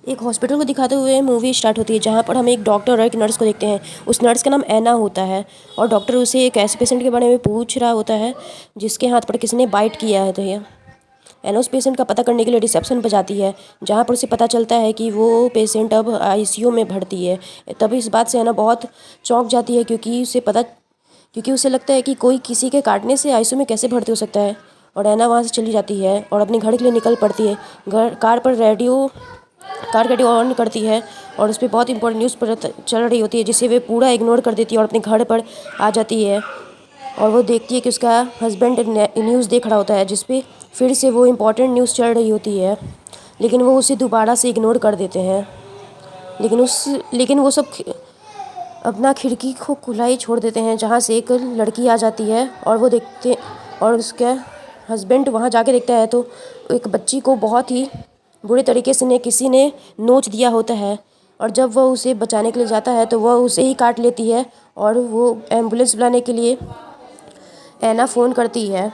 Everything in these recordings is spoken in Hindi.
एक हॉस्पिटल को दिखाते हुए मूवी स्टार्ट होती है, जहाँ पर हम एक डॉक्टर और एक नर्स को देखते हैं। उस नर्स का नाम ऐना होता है और डॉक्टर उसे एक ऐसे पेशेंट के बारे में पूछ रहा होता है जिसके हाथ पर किसी ने बाइट किया है। तो यह ऐना उस पेशेंट का पता करने के लिए रिसेप्शन पर जाती है, जहाँ पर उसे पता चलता है कि वो पेशेंट अब आईसीयू में भर्ती है। तभी इस बात से ऐना बहुत चौंक जाती है, क्योंकि उसे लगता है कि कोई किसी के काटने से आईसीयू में कैसे भर्ती हो सकता है। और ऐना वहाँ से चली जाती है और अपने घर के लिए निकल पड़ती है। कार रेडियो ऑन करती है और उस पर बहुत इंपॉर्टेंट न्यूज़ चल रही होती है, जिसे वे पूरा इग्नोर कर देती है और अपने घर पर आ जाती है। और वो देखती है कि उसका हस्बैंड न्यूज़ देख रहा होता है, जिस पे फिर से वो इम्पॉर्टेंट न्यूज़ चल रही होती है, लेकिन वो उसे दोबारा से इग्नोर कर देते हैं। लेकिन वो सब अपना खिड़की को खुला ही छोड़ देते हैं, जहाँ से एक लड़की आ जाती है और उसका हस्बैंड वहाँ जाके देखता है तो एक बच्ची को बहुत ही बुरे तरीके से किसी ने नोच दिया होता है। और जब वह उसे बचाने के लिए जाता है तो वह उसे ही काट लेती है और वो एम्बुलेंस बुलाने के लिए ऐना फ़ोन करती है।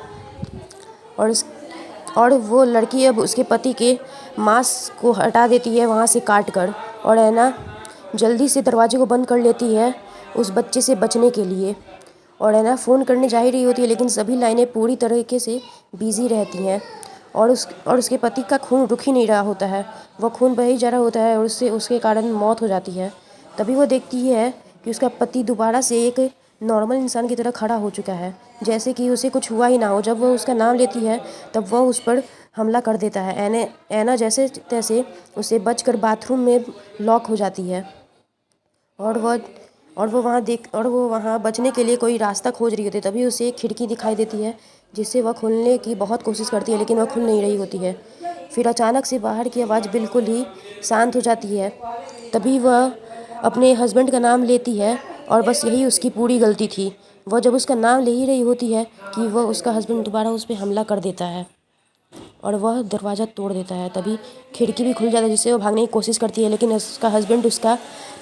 और वो लड़की अब उसके पति के मांस को हटा देती है वहाँ से काट कर, और ऐना जल्दी से दरवाजे को बंद कर लेती है उस बच्चे से बचने के लिए। और ऐना फ़ोन करने जा ही रही होती है, लेकिन सभी लाइनें पूरी तरीके से बिज़ी रहती हैं और उसके पति का खून रुक ही नहीं रहा होता है। वह खून बह ही जा रहा होता है और उसके कारण मौत हो जाती है। तभी वो देखती है कि उसका पति दोबारा से एक नॉर्मल इंसान की तरह खड़ा हो चुका है, जैसे कि उसे कुछ हुआ ही ना हो। जब वह उसका नाम लेती है तब वह उस पर हमला कर देता है। ऐना जैसे तैसे उसे बचकर बाथरूम में लॉक हो जाती है और वो वहाँ बचने के लिए कोई रास्ता खोज रही होती है। तभी उसे एक खिड़की दिखाई देती है, जिससे वह खोलने की बहुत कोशिश करती है, लेकिन वह खुल नहीं रही होती है। फिर अचानक से बाहर की आवाज़ बिल्कुल ही शांत हो जाती है। तभी वह अपने हस्बैंड का नाम लेती है और बस यही उसकी पूरी गलती थी। वह जब उसका नाम ले ही रही होती है कि वह उसका हस्बैंड दोबारा उस पर हमला कर देता है और वह दरवाज़ा तोड़ देता है। तभी खिड़की भी खुल जाता है, जिससे वो भागने की कोशिश करती है, लेकिन उसका हस्बैंड उसका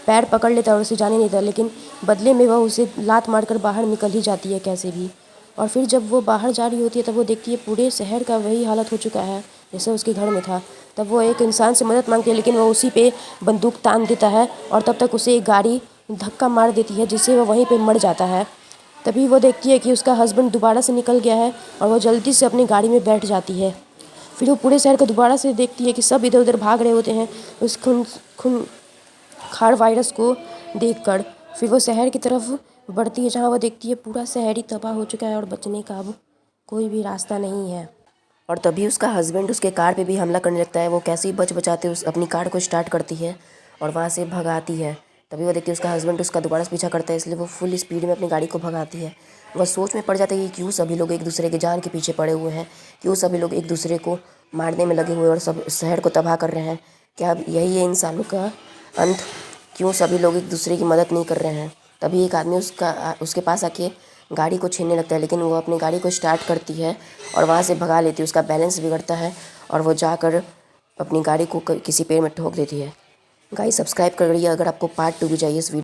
पैर पकड़ लेता है और उसे जाने नहीं देता। लेकिन बदले में वह उसे लात मारकर बाहर निकल ही जाती है कैसे भी। और फिर जब वो बाहर जा रही होती है तब वो देखती है पूरे शहर का वही हालत हो चुका है जैसे उसके घर में था। तब वो एक इंसान से मदद मांगती है, लेकिन वह उसी पे बंदूक तान देता है और तब तक उसे एक गाड़ी धक्का मार देती है, जिससे वह वहीं पे मर जाता है। तभी वो देखती है कि उसका हस्बैंड दोबारा से निकल गया है और वह जल्दी से अपनी गाड़ी में बैठ जाती है। फिर वो पूरे शहर को दोबारा से देखती है कि सब इधर उधर भाग रहे होते हैं उस खूंखार वायरस को देखकर। फिर वो शहर की तरफ बढ़ती है, जहाँ वो देखती है पूरा शहर ही तबाह हो चुका है और बचने का अब कोई भी रास्ता नहीं है। और तभी उसका हस्बैंड उसके कार पे भी हमला करने लगता है। वो कैसे ही बच बचाते अपनी कार को स्टार्ट करती है और वहाँ से भगाती है। तभी वो देखती है उसका हस्बैंड उसका दोबारा से पीछा करता है, इसलिए वो फुल स्पीड में अपनी गाड़ी को भगाती है। वह सोच में पड़ जाता है कि क्यों सभी लोग एक दूसरे के जान के पीछे पड़े हुए हैं, क्यों सभी लोग एक दूसरे को मारने में लगे हुए और सब शहर को तबाह कर रहे हैं। क्या अब यही है इंसानों का अंत? क्यों सभी लोग एक दूसरे की मदद नहीं कर रहे हैं? तभी एक आदमी उसके पास आके गाड़ी को छीनने लगता है, लेकिन वो अपनी गाड़ी को स्टार्ट करती है और वहाँ से भगा लेती है। उसका बैलेंस बिगड़ता है और वो जाकर अपनी गाड़ी को किसी पेड़ में ठोक देती है। गाइस, सब्सक्राइब करिए अगर आपको पार्ट 2 भी चाहिए इस वीडियो।